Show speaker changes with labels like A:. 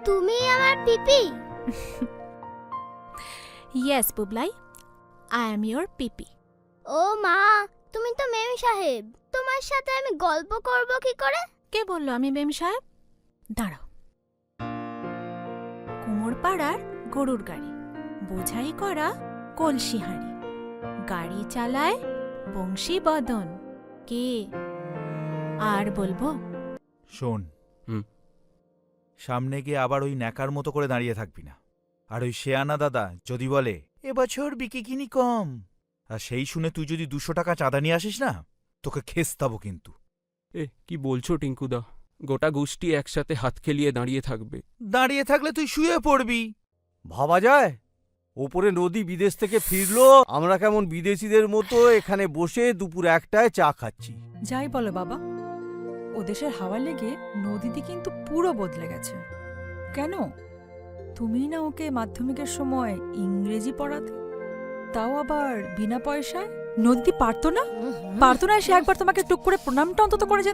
A: তুমি আমার PP?
B: Yes Bublai, I am your PP.
A: ও মা, তুমি তো মেম সাহেব, তোমার সাথে আমি গল্প করব কি করে?
B: কে বললো আমি মেম সাহেব? দাঁড়াও। কুমোরপাড়ার গরুর গাড়ি, বোঝাই করা কলসি হাঁড়ি, গাড়ি চালায় বংশী বদন। কে আর বলবো?
C: শোন, সামনে গিয়ে আবার ওই ন্যাকার মতো করে দাঁড়িয়ে থাকবি না। আর ওই শেয়ানা দাদা যদি বলে এবছর বিকিকিনি কম, আর সেই শুনে তুই যদি 200 টাকা চাঁদা নিয়ে আসিস না, তোকে খেস্তাবো কিন্তু।
D: কি বলছো টিঙ্কুদা? গোটা গোষ্ঠী একসাথে হাত খেলিয়ে দাঁড়িয়ে থাকবে।
C: দাঁড়িয়ে থাকলে তুই শুয়ে পড়বি।
E: ভাবা যায়? ওপরে নদী বিদেশ থেকে ফিরলো, আমরা কেমন বিদেশিদের মতো এখানে বসে দুপুর 1টায় চা খাচ্ছি।
F: যাই বলো বাবা, ও দেশের হাওয়া লেগে নদীটি কিন্তু পুরো বদলে গেছে। কেন? তুমি না ওকে মাধ্যমিকের সময় ইংরেজি পড়াতে, তাও আবার বিনা পয়সায়। নদীটি পারতো না? পারতো না সে একবার তোমাকে টুক করে প্রণামটা অন্তত করে যেত?